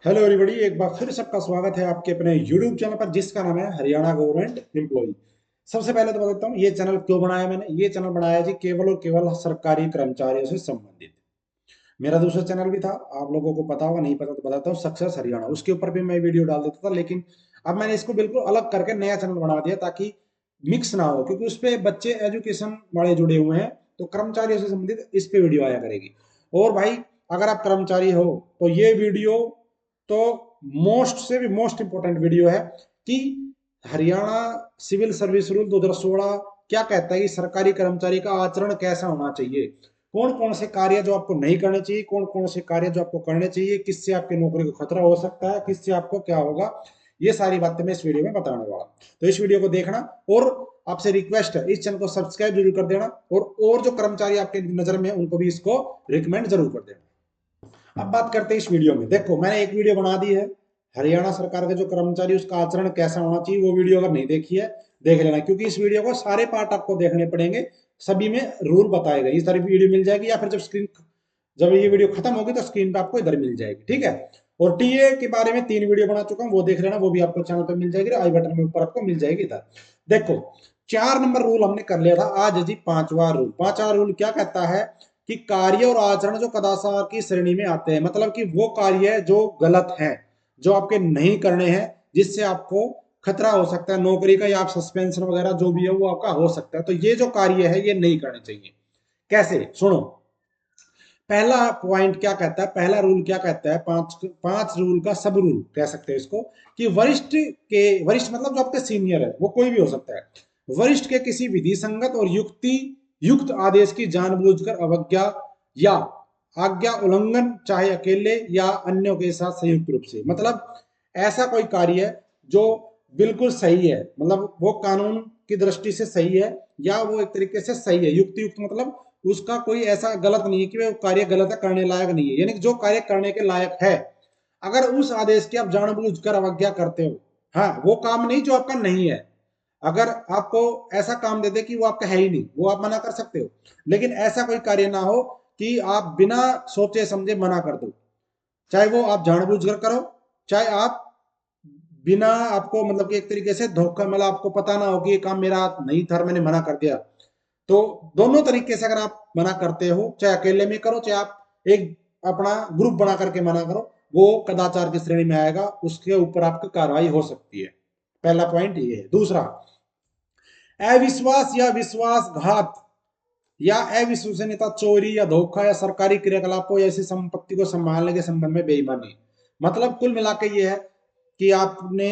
Hello everybody, एक बार फिर सबका स्वागत है आपके अपने यूट्यूब चैनल पर जिसका नाम है हरियाणा गवर्नमेंट एम्प्लॉय। सबसे पहले तो बताता हूँ ये चैनल क्यों बनाया मैंने। ये चैनल बनाया जी केवल और केवल सरकारी कर्मचारियों से संबंधित। मेरा दूसरा चैनल भी था, आप लोगों को पता होगा, नहीं पता तो बताता हूँ, सक्सेस हरियाणा। उसके ऊपर भी मैं वीडियो डाल देता था, लेकिन अब मैंने इसको बिल्कुल अलग करके नया चैनल बना दिया ताकि मिक्स ना हो, क्योंकि उस पर बच्चे एजुकेशन वाले जुड़े हुए हैं, तो कर्मचारियों से संबंधित इस पे वीडियो आया करेगी। और भाई, अगर आप कर्मचारी हो तो ये वीडियो तो मोस्ट से भी मोस्ट इंपॉर्टेंट वीडियो है कि हरियाणा सिविल सर्विस रूल 2016 क्या कहता है कि सरकारी कर्मचारी का आचरण कैसा होना चाहिए, कौन कौन से कार्य जो आपको नहीं करने चाहिए, कौन कौन से कार्य जो आपको करने चाहिए, किससे आपकी नौकरी को खतरा हो सकता है, किससे आपको क्या होगा। ये सारी बातें मैं इस वीडियो में बताने वाला। तो इस वीडियो को देखना, और आपसे रिक्वेस्ट है इस चैनल को सब्सक्राइब जरूर कर देना, और जो कर्मचारी आपके नजर में उनको भी इसको रिकमेंड जरूर कर देना। अब बात करते हैं इस वीडियो में। देखो, मैंने एक वीडियो बना दी है, हरियाणा सरकार के जो कर्मचारी उसका आचरण कैसा होना चाहिए। वो वीडियो अगर नहीं देखी है देख लेना, क्योंकि इस वीडियो को सारे पार्ट आपको देखने पड़ेंगे, सभी में रूल बताए गए। इस सारी वीडियो मिल जाएगी, या फिर जब ये वीडियो खत्म होगी तो स्क्रीन पे आपको इधर मिल जाएगी, ठीक है। और टीए के बारे में 3 वीडियो बना चुका हूं, वो देख लेना, वो भी आपको चैनल पे मिल जाएगी, आई बटन में ऊपर आपको मिल जाएगी इधर। देखो, 4 नंबर रूल हमने कर लिया था, आज जी 5वां रूल। 5वां रूल क्या कहता है कि कार्य और आचरण जो कदाचार की श्रेणी में आते हैं, मतलब कि वो कार्य जो गलत हैं, जो आपके नहीं करने हैं, जिससे आपको खतरा हो सकता है नौकरी का, या आप सस्पेंशन वगैरह जो भी है वो आपका हो सकता है, तो ये जो कार्य है ये नहीं करने चाहिए। कैसे, सुनो। पहला पॉइंट क्या कहता है, पहला रूल क्या कहता है, पांच पांच रूल का सब रूल कह सकते हैं इसको, कि वरिष्ठ मतलब जो आपके सीनियर है वो कोई भी हो सकता है, वरिष्ठ के किसी विधि संगत और युक्त आदेश की जानबूझकर अवज्ञा या आज्ञा उल्लंघन, चाहे अकेले या अन्यों के साथ संयुक्त रूप से, मतलब ऐसा कोई कार्य है जो बिल्कुल सही है, मतलब वो कानून की दृष्टि से सही है, या वो एक तरीके से सही है, युक्त मतलब उसका कोई ऐसा गलत नहीं है कि वो कार्य गलत है, करने लायक नहीं है, यानी कि जो कार्य करने के लायक है, अगर उस आदेश की आप जानबूझकर अवज्ञा करते हो, हाँ, वो काम नहीं जो आपका नहीं है। अगर आपको ऐसा काम दे दे कि वो आपका है ही नहीं, वो आप मना कर सकते हो, लेकिन ऐसा कोई कार्य ना हो कि आप बिना सोचे समझे मना कर दो, चाहे वो आप जानबूझकर करो, चाहे आप बिना, आपको मतलब कि एक तरीके से धोखा, मतलब आपको पता ना हो कि ये काम मेरा नहीं था, मैंने मना कर दिया। तो दोनों तरीके से अगर आप मना करते हो, चाहे अकेले में करो, चाहे आप एक अपना ग्रुप बना करके मना करो, वो कदाचार की श्रेणी में आएगा, उसके ऊपर आपकी कार्रवाई हो सकती है। पहला पॉइंट ये है। दूसरा, अविश्वास या विश्वासघात या अविश्वसनीयता, चोरी या धोखा या सरकारी क्रियाकलापों या ऐसी संपत्ति को संभालने के संबंध में बेईमानी। मतलब कुल मिला के ये है कि आपने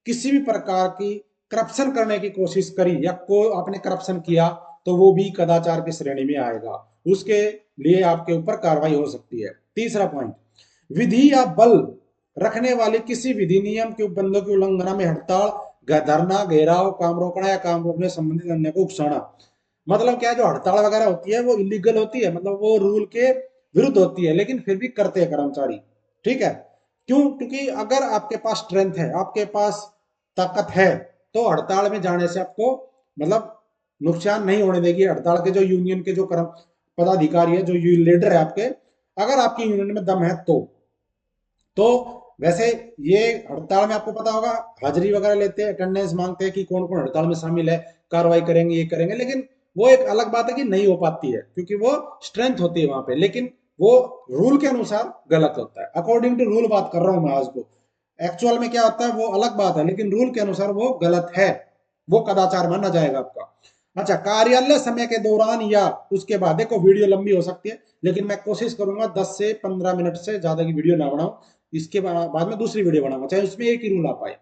किसी भी प्रकार की करप्शन करने की कोशिश करी, या को आपने करप्शन किया, तो वो भी कदाचार की श्रेणी में आएगा, उसके लिए आपके ऊपर कार्रवाई हो सकती है। तीसरा पॉइंट, विधि या बल रखने वाले किसी विधि नियम के उपबंधों की उल्लंघना में हड़ताल, धरना, घेराव, काम रोकना या काम रोकने संबंधित अन्य को उकसाना। मतलब क्या है, जो हड़ताल वगैरह होती है वो इलीगल होती है, मतलब वो रूल के विरुद्ध होती है, लेकिन फिर भी करते हैं कर्मचारी, ठीक है। क्यों? क्योंकि अगर आपके पास स्ट्रेंथ है, आपके पास ताकत है, तो हड़ताल में जाने से आपको मतलब नुकसान नहीं होने देगी। हड़ताल के जो यूनियन के जो कर्म पदाधिकारी है, जो लीडर है आपके, अगर आपकी यूनियन में दम है तो वैसे ये हड़ताल में आपको पता होगा हाजिरी वगैरह लेते हैं, अटेंडेंस मांगते हैं कि कौन कौन हड़ताल में शामिल है, कार्रवाई करेंगे, ये करेंगे, लेकिन वो एक अलग बात है कि नहीं हो पाती है, क्योंकि वो स्ट्रेंथ होती है वहां पे, लेकिन वो रूल के अनुसार गलत होता है। अकॉर्डिंग टू रूल बात कर रहा हूं मैं आज को, एक्चुअल में क्या होता है वो अलग बात है, लेकिन रूल के अनुसार वो गलत है, वो कदाचार माना जाएगा आपका। अच्छा, कार्यालय समय के दौरान या उसके बाद, देखो वीडियो लंबी हो सकती है, लेकिन मैं कोशिश करूंगा 10 से 15 मिनट से ज्यादा की वीडियो ना बनाऊं, इसके बाद में दूसरी वीडियो बनाऊंगा, चाहे उसमें एक ही रूल आ पाए।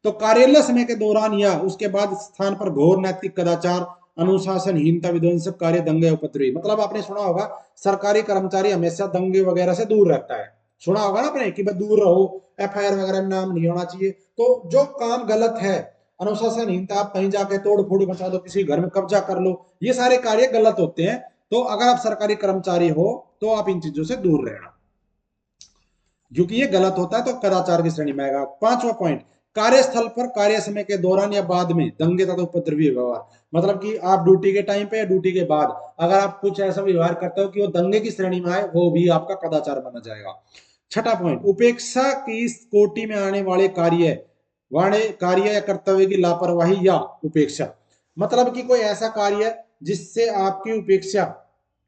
तो कार्यालय समय के दौरान या उसके बाद स्थान पर घोर नैतिक कदाचार, अनुशासनहीनता, विध्वंसक कार्य, दंगे, उपद्रवी, मतलब आपने सुना होगा सरकारी कर्मचारी हमेशा दंगे वगैरह से दूर रहता है, सुना होगा ना आपने कि भाई दूर रहो, एफआईआर वगैरह में नाम नहीं होना चाहिए। तो जो काम गलत है, अनुशासनहीनता, आप कहीं जाके तोड़ फोड़ मचा दो, किसी घर में कब्जा कर लो, ये सारे कार्य गलत होते हैं। तो अगर आप सरकारी कर्मचारी हो तो आप इन चीजों से दूर रहना, क्योंकि ये गलत होता है, तो कदाचार की श्रेणी में आएगा। 5वां पॉइंट, कार्यस्थल पर कार्य समय के दौरान या बाद में दंगे तथा उपद्रवी व्यवहार, मतलब कि आप ड्यूटी के टाइम पे या ड्यूटी के बाद अगर आप कुछ ऐसा व्यवहार करते हो कि वो दंगे की श्रेणी में आए, वो भी आपका कदाचार माना जाएगा। छठा पॉइंट, उपेक्षा की इस कोटि में आने वाले कार्य या कर्तव्य की लापरवाही या उपेक्षा। मतलब कि कोई ऐसा कार्य है जिससे आपकी उपेक्षा,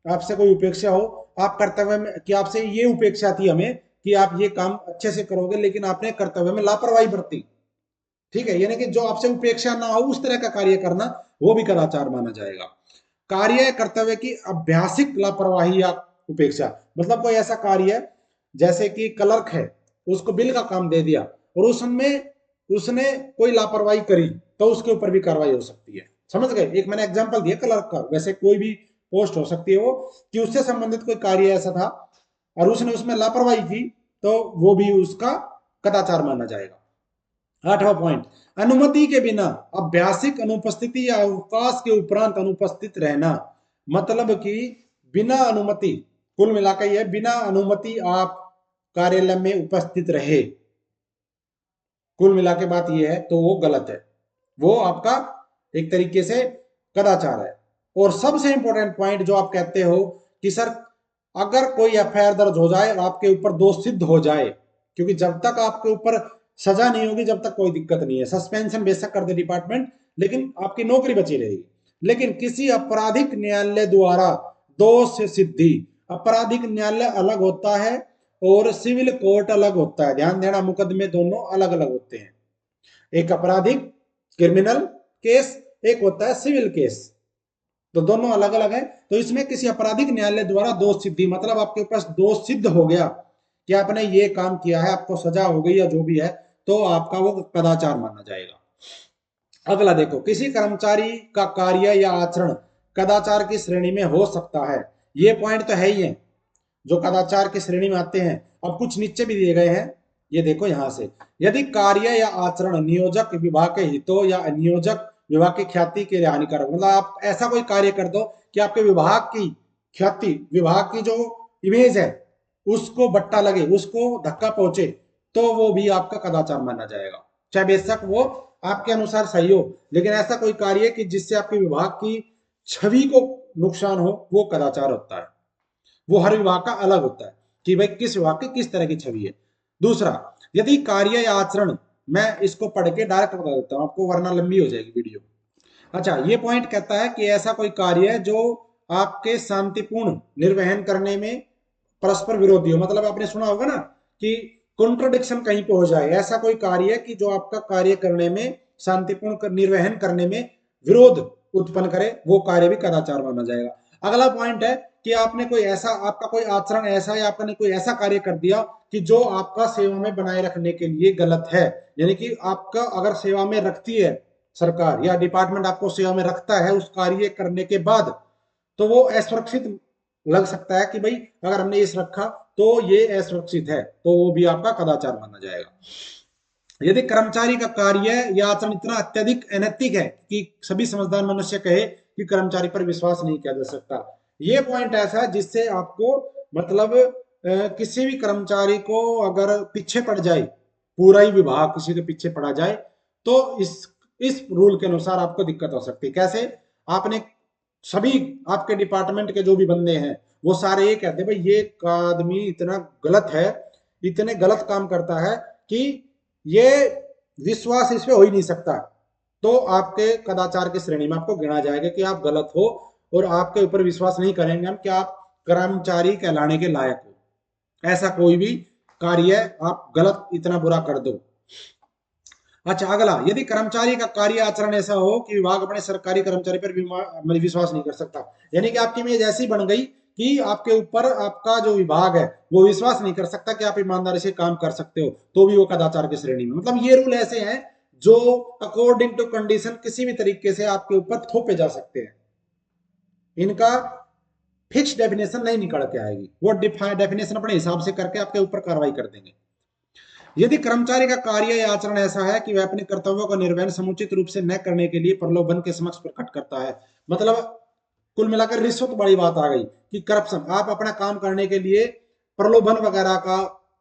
आपसे कोई उपेक्षा हो, आप कर्तव्य में कि आपसे ये उपेक्षा थी हमें कि आप ये काम अच्छे से करोगे, लेकिन आपने कर्तव्य में लापरवाही बरती, ठीक है, यानी कि जो आपसे उपेक्षा ना हो उस तरह का कार्य करना, वो भी कदाचार माना जाएगा। कार्य कर्तव्य की अभ्यासिक लापरवाही या उपेक्षा, मतलब कोई ऐसा कार्य है जैसे कि क्लर्क है, उसको बिल का काम दे दिया और उसमें उसने कोई लापरवाही करी तो उसके ऊपर भी कार्रवाई हो सकती है। समझ गए? एक मैंने एग्जांपल दिया क्लर्क का, वैसे कोई भी पोस्ट हो सकती है वो, कि उससे संबंधित कोई कार्य ऐसा था और उसने उसमें लापरवाही की तो वो भी उसका कदाचार माना जाएगा। आठवां पॉइंट, अनुमति के बिना अभ्यासिक अनुपस्थिति या अवकाश के उपरांत अनुपस्थित रहना। मतलब कि बिना अनुमति, कुल मिलाकर यह बिना अनुमति आप कार्यालय में उपस्थित रहे, कुल मिला के बात यह है तो वो गलत है, वो आपका एक तरीके से कदाचार है। और सबसे इंपॉर्टेंट पॉइंट जो आप कहते हो कि सर अगर कोई एफआईआर दर्ज हो जाए और आपके ऊपर दोष सिद्ध हो जाए, क्योंकि जब तक आपके ऊपर सजा नहीं होगी जब तक कोई दिक्कत नहीं है, सस्पेंशन बेशक कर दे डिपार्टमेंट लेकिन आपकी नौकरी बची रहेगी। लेकिन किसी आपराधिक न्यायालय द्वारा दोष से सिद्धि, आपराधिक न्यायालय अलग होता है और सिविल कोर्ट अलग होता है, ध्यान देना, मुकदमे दोनों अलग अलग होते हैं। एक आपराधिक क्रिमिनल केस, एक होता है सिविल केस, तो दोनों अलग अलग है। तो इसमें किसी आपराधिक न्यायालय द्वारा दोष सिद्धि, मतलब आपके पास दोष सिद्ध हो गया कि आपने ये काम किया है, आपको सजा हो गई या जो भी है, तो आपका वो कदाचार माना जाएगा। अगला देखो, किसी कर्मचारी का कार्य या आचरण कदाचार की श्रेणी में हो सकता है। ये पॉइंट तो है ही है जो कदाचार की श्रेणी में आते हैं। अब कुछ नीचे भी दिए गए हैं, ये देखो यहां से, यदि कार्य या आचरण नियोजक विभाग के हितों या नियोजक विभाग की ख्याति के लिए हानिकारक, मतलब आप ऐसा कोई कार्य कर दो कि आपके विभाग की ख्याति, विभाग की जो इमेज है उसको बट्टा लगे, उसको धक्का पहुंचे, तो वो भी आपका कदाचार माना जाएगा, चाहे बेशक वो आपके अनुसार सही हो, लेकिन ऐसा कोई कार्य कि जिससे आपके विभाग की छवि को नुकसान हो, वो कदाचार होता है। वो हर विभाग का अलग होता है कि भाई किस विभाग की किस तरह की छवि है। दूसरा, यदि कार्य या आचरण, मैं इसको पढ़ के डायरेक्ट बता देता हूं आपको वरना लंबी हो जाएगी वीडियो। अच्छा, ये पॉइंट कहता है कि ऐसा कोई कार्य है जो आपके शांतिपूर्ण निर्वहन करने में परस्पर विरोधी हो, मतलब आपने सुना होगा ना कि कॉन्ट्रोडिक्शन कहीं पे हो जाए, ऐसा कोई कार्य है कि जो आपका कार्य करने में, शांतिपूर्ण निर्वहन करने में विरोध उत्पन्न करे, वो कार्य भी कदाचार माना जाएगा। अगला पॉइंट है कि आपने कोई ऐसा, आपका कोई आचरण ऐसा या आपने कोई ऐसा कार्य कर दिया कि जो आपका सेवा में बनाए रखने के लिए गलत है, यानी कि आपका अगर सेवा में रखती है सरकार या डिपार्टमेंट आपको सेवा में रखता है उस कार्य करने के बाद, तो वो असुरक्षित लग सकता है कि भाई अगर हमने इस रखा तो ये असुरक्षित है, तो वो भी आपका कदाचार माना जाएगा। यदि कर्मचारी का कार्य या आचरण इतना अत्यधिक अनैतिक है कि सभी समझदार मनुष्य कहे कि कर्मचारी पर विश्वास नहीं किया जा सकता, ये पॉइंट ऐसा है जिससे आपको मतलब किसी भी कर्मचारी को अगर पीछे पड़ जाए, पूरा ही विभाग किसी के पीछे पड़ा जाए, तो इस रूल के अनुसार आपको दिक्कत हो सकती है। कैसे? आपने सभी आपके डिपार्टमेंट के जो भी बंदे हैं वो सारे ये कहते हैं भाई ये आदमी इतना गलत है, इतने गलत काम करता है कि ये विश्वास इस पे हो ही नहीं सकता, तो आपके कदाचार की श्रेणी में आपको गिना जाएगा कि आप गलत हो और आपके ऊपर विश्वास नहीं करेंगे हम कि आप कर्मचारी कहलाने के लायक हो। ऐसा कोई भी कार्य आप गलत इतना बुरा कर दो। अच्छा, अगला, यदि कर्मचारी का कार्य आचरण ऐसा हो कि विभाग अपने सरकारी कर्मचारी पर विश्वास नहीं कर सकता, यानी कि आपकी इमेज ऐसी बन गई कि आपके ऊपर आपका जो विभाग है वो विश्वास नहीं कर सकता कि आप ईमानदारी से काम कर सकते हो, तो भी वो कदाचार की श्रेणी में। मतलब ये रूल ऐसे हैं जो अकॉर्डिंग टू कंडीशन किसी भी तरीके से आपके ऊपर थोपे जा सकते हैं, इनका फिक्स डेफिनेशन नहीं निकल के आएगी, वो डेफिनेशन अपने हिसाब से करके आपके ऊपर कार्रवाई कर देंगे। यदि कर्मचारी का कार्य या आचरण ऐसा है कि वह अपने कर्तव्यों का निर्वहन समुचित रूप से न करने के लिए प्रलोभन के समक्ष प्रकट करता है, मतलब कुल मिलाकर रिश्वत वाली बात आ गई कि करप्शन, आप अपना काम करने के लिए प्रलोभन वगैरह का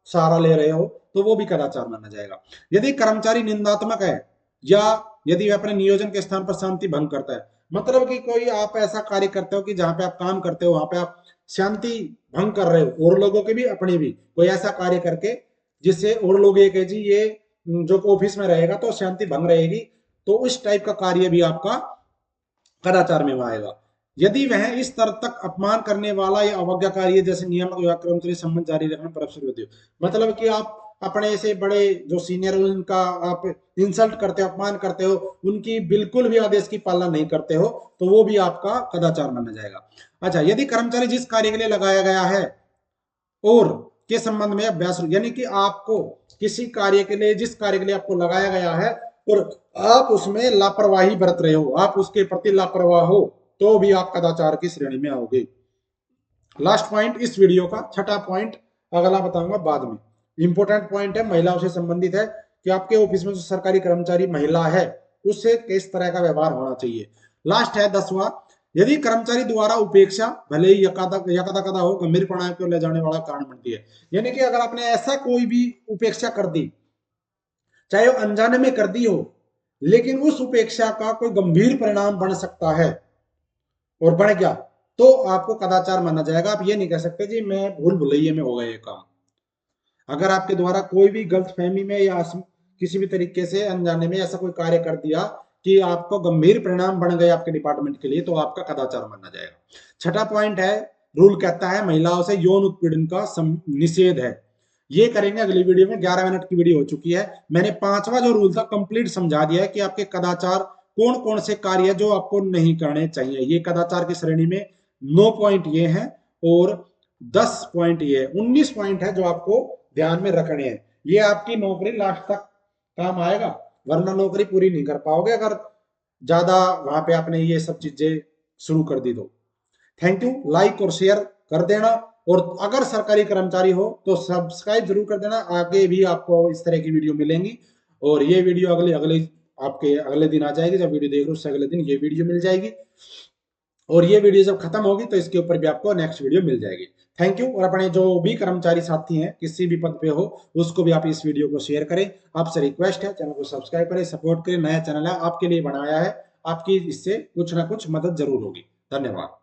सहारा ले रहे हो, तो वो भी कदाचार माना जाएगा। यदि कर्मचारी निंदात्मक है या यदि वह अपने नियोजन के स्थान पर शांति भंग करता है, मतलब कि कोई आप ऐसा कार्य करते हो कि जहां पे आप काम करते हो वहां पे आप शांति भंग कर रहे हो और लोगों की भी अपनी भी, कोई ऐसा कार्य करके जिससे और लोग ये कहे जी ये जो ऑफिस में रहेगा तो शांति भंग रहेगी, तो उस टाइप का कार्य भी आपका कदाचार में आएगा। यदि वह इस स्तर तक अपमान करने वाला या अवज्ञाकारी है, जैसे नियमक या कर्मचारी संबंध जारी रखना परस्पर विरोधी हो, मतलब कि आप अपने से बड़े जो सीनियर हो उनका आप इंसल्ट करते हो, अपमान करते हो, उनकी बिल्कुल भी आदेश की पालना नहीं करते हो, तो वो भी आपका कदाचार माना जाएगा। अच्छा, यदि कर्मचारी जिस कार्य के लिए लगाया गया है और के संबंध में अभ्यास, यानी कि आपको किसी कार्य के लिए, जिस कार्य के लिए आपको लगाया गया है और आप उसमें लापरवाही बरत रहे हो, आप उसके प्रति लापरवाह हो, तो भी आप कदाचार की श्रेणी में आओगे। लास्ट पॉइंट इस वीडियो का, छठा पॉइंट अगला बताऊंगा बाद में। इंपॉर्टेंट पॉइंट है, महिलाओं से संबंधित है कि आपके ऑफिस में जो सरकारी कर्मचारी महिला है उससे किस तरह का व्यवहार होना चाहिए। लास्ट है 10वां, यदि कर्मचारी द्वारा उपेक्षा भले ही यकदा हो, गंभीर परिणाम को ले जाने वाला कारण बनती है। यानी कि अगर आपने ऐसा कोई भी उपेक्षा कर दी, चाहे वो अनजाने में कर दी हो, लेकिन उस उपेक्षा का कोई गंभीर परिणाम बन सकता है और बढ़ गया, तो आपको कदाचार माना जाएगा। आप ये नहीं कह सकते जी मैं भूल भुलैये में हो गया ये काम। अगर आपके द्वारा कोई भी गलतफहमी में या किसी भी तरीके से अनजाने में ऐसा कोई कार्य कर दिया कि आपको गंभीर परिणाम बन गए आपके डिपार्टमेंट के लिए, तो आपका कदाचार माना जाएगा। छठा पॉइंट है, रूल कहता है महिलाओं से यौन उत्पीड़न का निषेध है। ये करेंगे अगली वीडियो में। 11 मिनट की वीडियो हो चुकी है, मैंने 5वां जो रूल था कंप्लीट समझा दिया है कि आपके कदाचार कौन कौन से कार्य जो आपको नहीं करने चाहिए। ये कदाचार की श्रेणी में 9 पॉइंट ये हैं और 10 पॉइंट ये, 19 पॉइंट है जो आपको ध्यान में रखने हैं। ये आपकी नौकरी लास्ट तक काम आएगा, वरना नौकरी पूरी नहीं कर पाओगे अगर ज्यादा वहां पे आपने ये सब चीजें शुरू कर दी तो। थैंक यू, लाइक और शेयर कर देना, और अगर सरकारी कर्मचारी हो तो सब्सक्राइब जरूर कर देना, आगे भी आपको इस तरह की वीडियो मिलेंगी। और ये वीडियो अगले अगले आपके अगले दिन आ जाएगी, जब वीडियो देख रहे हो उससे अगले दिन ये वीडियो मिल जाएगी, और ये वीडियो जब खत्म होगी तो इसके ऊपर भी आपको नेक्स्ट वीडियो मिल जाएगी। थैंक यू, और अपने जो भी कर्मचारी साथी हैं किसी भी पद पे हो उसको भी आप इस वीडियो को शेयर करें। आपसे रिक्वेस्ट है, चैनल को सब्सक्राइब करें, सपोर्ट करें, नया चैनल है आपके लिए बनाया है, आपकी इससे कुछ ना कुछ मदद जरूर होगी। धन्यवाद।